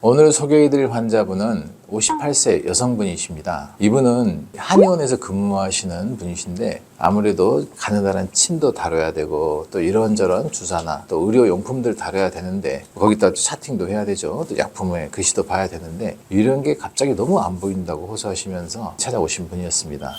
오늘 소개해드릴 환자분은 58세 여성분이십니다. 이분은 한의원에서 근무하시는 분이신데 아무래도 가느다란 침도 다뤄야 되고 또 이런저런 주사나 또 의료용품들 다뤄야 되는데 거기다 차팅도 해야 되죠. 또 약품의 글씨도 봐야 되는데 이런 게 갑자기 너무 안 보인다고 호소하시면서 찾아오신 분이었습니다.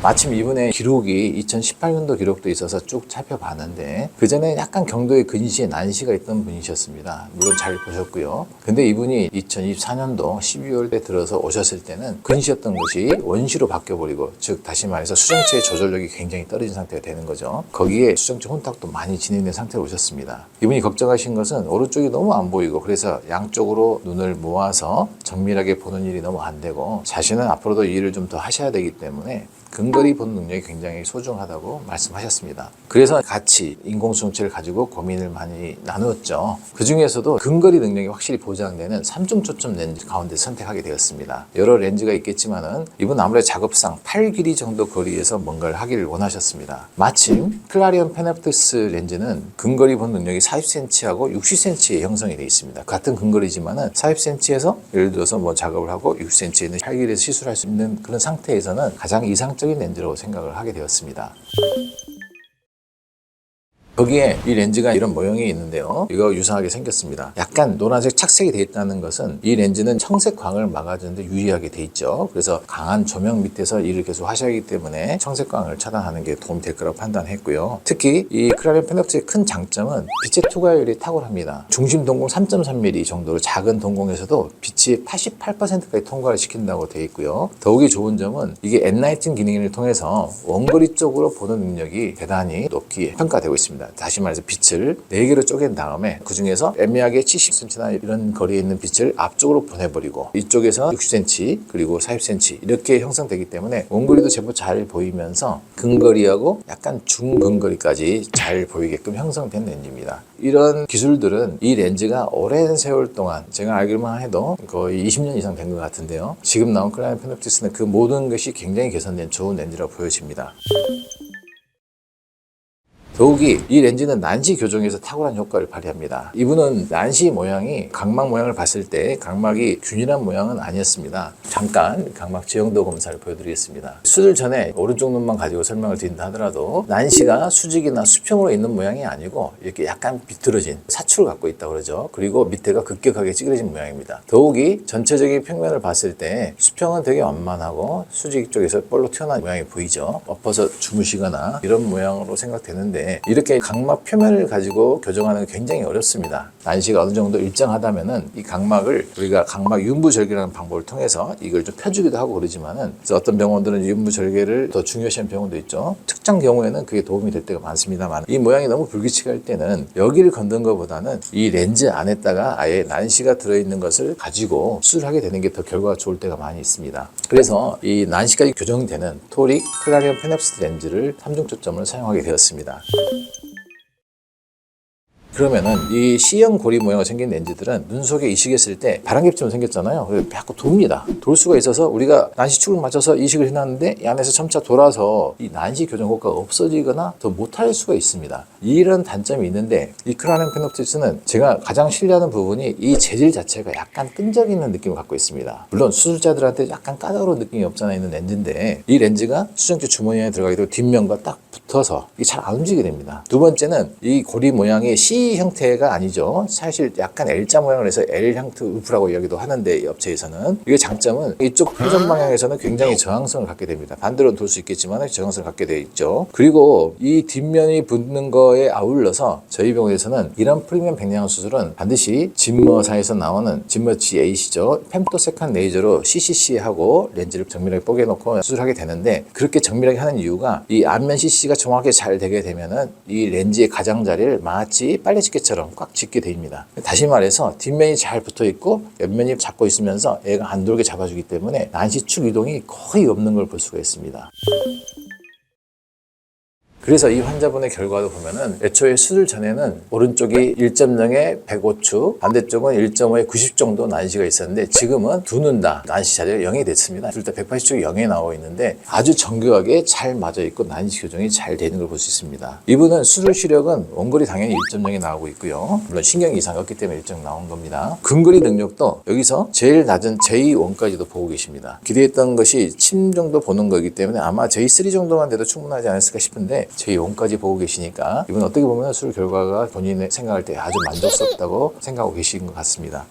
마침 이분의 기록이 2018년도 기록도 있어서 쭉 살펴봤는데 그 전에 약간 경도에 근시에 난시가 있던 분이셨습니다. 물론 잘 보셨고요. 근데 이분이 2024년도 12월에 들어서 오셨을 때는 근시였던 것이 원시로 바뀌어버리고 즉 다시 말해서 수정체의 조절력이 굉장히 떨어진 상태가 되는 거죠. 거기에 수정체 혼탁도 많이 진행된 상태로 오셨습니다. 이분이 걱정하신 것은 오른쪽이 너무 안 보이고 그래서 양쪽으로 눈을 모아서 정밀하게 보는 일이 너무 안 되고 자신은 앞으로도 이 일을 좀 더 하셔야 되기 때문에 근거리 보는 능력이 굉장히 소중하다고 말씀하셨습니다. 그래서 같이 인공수정체를 가지고 고민을 많이 나누었죠. 그 중에서도 근거리 능력이 확실히 보장되는 3중 초점 렌즈 가운데 선택하게 되었습니다. 여러 렌즈가 있겠지만은 이분 아무래도 작업상 팔 길이 정도 거리에서 뭔가를 하기를 원하셨습니다. 마침 클라리온 페넵투스 렌즈는 근거리 보는 능력이 40cm하고 60cm의 형성이 되어 있습니다. 같은 근거리지만은 40cm에서 예를 들어서 뭐 작업을 하고 60cm에 있는 팔 길이에서 시술할 수 있는 그런 상태에서는 가장 이상적인 렌즈라고 생각을 하게 되었습니다. 거기에 이 렌즈가 이런 모형이 있는데요. 이거 유사하게 생겼습니다. 약간 노란색 착색이 되어 있다는 것은 이 렌즈는 청색광을 막아주는데 유리하게 되어 있죠. 그래서 강한 조명 밑에서 일을 계속 하셔야 하기 때문에 청색광을 차단하는 게 도움이 될 거라고 판단했고요. 특히 이 클라리온 페넵투스의 큰 장점은 빛의 투과율이 탁월합니다. 중심 동공 3.3mm 정도로 작은 동공에서도 빛이 88%까지 통과를 시킨다고 되어 있고요. 더욱이 좋은 점은 이게 엔라이팅 기능을 통해서 원거리 쪽으로 보는 능력이 대단히 높게 평가되고 있습니다. 다시 말해서 빛을 4개로 쪼갠 다음에 그 중에서 애매하게 70cm나 이런 거리에 있는 빛을 앞쪽으로 보내버리고 이쪽에서 60cm 그리고 40cm 이렇게 형성되기 때문에 원거리도 제법 잘 보이면서 근거리하고 약간 중근거리까지 잘 보이게끔 형성된 렌즈입니다. 이런 기술들은 이 렌즈가 오랜 세월 동안 제가 알기로만 해도 거의 20년 이상 된 것 같은데요. 지금 나온 클라리온 페넵투스는 그 모든 것이 굉장히 개선된 좋은 렌즈라고 보여집니다. 더욱이 이 렌즈는 난시 교정에서 탁월한 효과를 발휘합니다. 이분은 난시 모양이 각막 모양을 봤을 때 각막이 균일한 모양은 아니었습니다. 잠깐 각막 지형도 검사를 보여드리겠습니다. 수술 전에 오른쪽 눈만 가지고 설명을 드린다 하더라도 난시가 수직이나 수평으로 있는 모양이 아니고 이렇게 약간 비틀어진 사출을 갖고 있다고 그러죠. 그리고 밑에가 급격하게 찌그러진 모양입니다. 더욱이 전체적인 평면을 봤을 때 수평은 되게 완만하고 수직 쪽에서 볼록 튀어나온 모양이 보이죠. 엎어서 주무시거나 이런 모양으로 생각되는데 이렇게 각막 표면을 가지고 교정하는 게 굉장히 어렵습니다. 난시가 어느 정도 일정하다면은 이 각막을 우리가 각막 윤부절개라는 방법을 통해서 이걸 좀 펴주기도 하고 그러지만은 어떤 병원들은 윤부절개를 더 중요시하는 병원도 있죠. 특정 경우에는 그게 도움이 될 때가 많습니다만 이 모양이 너무 불규칙할 때는 여기를 건든 것보다는 이 렌즈 안에다가 아예 난시가 들어있는 것을 가지고 수술하게 되는 게 더 결과가 좋을 때가 많이 있습니다. 그래서 이 난시까지 교정되는 토릭 클라리온 페넵투스 렌즈를 3중 초점을 사용하게 되었습니다. 그러면은 이 C형 고리 모양으로 생긴 렌즈들은 눈 속에 이식했을 때 바람개비처럼 생겼잖아요. 그래서 자꾸 돕니다. 돌 수가 있어서 우리가 난시축을 맞춰서 이식을 해놨는데 이 안에서 점차 돌아서 이 난시 교정 효과가 없어지거나 더 못할 수가 있습니다. 이런 단점이 있는데 이 클라리온 페넵투스는 제가 가장 신뢰하는 부분이 이 재질 자체가 약간 끈적이는 느낌을 갖고 있습니다. 물론 수술자들한테 약간 까다로운 느낌이 없잖아 있는 렌즈인데 이 렌즈가 수정체 주머니 안에 들어가게 되고 뒷면과 딱 붙어서 이게 잘 안 움직이게 됩니다. 두 번째는 이 고리 모양이 C 형태가 아니죠. 사실 약간 L자 모양을 해서 L 형태 울프라고 이야기도 하는데 이 업체에서는 이게 장점은 이쪽 표정 방향에서는 굉장히 저항성을 갖게 됩니다. 반대로 돌 수 있겠지만 저항성을 갖게 되어 있죠. 그리고 이 뒷면이 붙는 거에 아울러서 저희 병원에서는 이런 프리미엄 백내장 수술은 반드시 진머사에서 나오는 진머치 A시죠. femtosecan 레이저로 CCC하고 렌즈를 정밀하게 뽀개놓고 수술하게 되는데 그렇게 정밀하게 하는 이유가 이 앞면 CC가 정확하게 잘 되게 되면은 이 렌즈의 가장자리를 마치 빨래집게처럼 꽉 짚게 됩니다. 다시 말해서 뒷면이 잘 붙어 있고 옆면이 잡고 있으면서 애가 안 돌게 잡아주기 때문에 난시축 이동이 거의 없는 걸 볼 수가 있습니다. 그래서 이 환자분의 결과도 보면은 애초에 수술 전에는 오른쪽이 1.0에 105추, 반대쪽은 1.5에 90 정도 난시가 있었는데 지금은 두 눈 다 난시 자리가 0이 됐습니다. 둘 다 180쪽이 0에 나와 있는데 아주 정교하게 잘 맞아 있고 난시 교정이 잘 되는 걸 볼 수 있습니다. 이분은 수술 시력은 원거리 당연히 1.0이 나오고 있고요. 물론 신경 이상이 없기 때문에 1.0 나온 겁니다. 근거리 능력도 여기서 제일 낮은 J1까지도 보고 계십니다. 기대했던 것이 침 정도 보는 거기 때문에 아마 J3 정도만 돼도 충분하지 않았을까 싶은데 J1까지 보고 계시니까 이분 어떻게 보면 수술 결과가 본인의 생각할 때 아주 만족스럽다고 생각하고 계신 것 같습니다.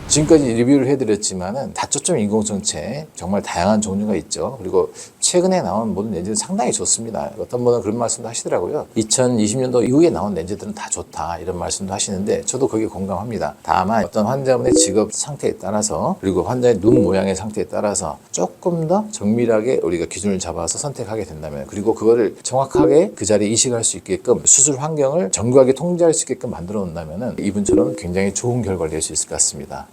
지금까지 리뷰를 해드렸지만은 다초점 인공성체 정말 다양한 종류가 있죠. 그리고 최근에 나온 모든 렌즈는 상당히 좋습니다. 어떤 분은 그런 말씀도 하시더라고요. 2020년도 이후에 나온 렌즈들은 다 좋다 이런 말씀도 하시는데 저도 거기에 공감합니다. 다만 어떤 환자분의 직업 상태에 따라서 그리고 환자의 눈 모양의 상태에 따라서 조금 더 정밀하게 우리가 기준을 잡아서 선택하게 된다면 그리고 그거를 정확하게 그 자리에 이식할 수 있게끔 수술 환경을 정교하게 통제할 수 있게끔 만들어 놓는다면 이분처럼 굉장히 좋은 결과를 낼 수 있을 것 같습니다.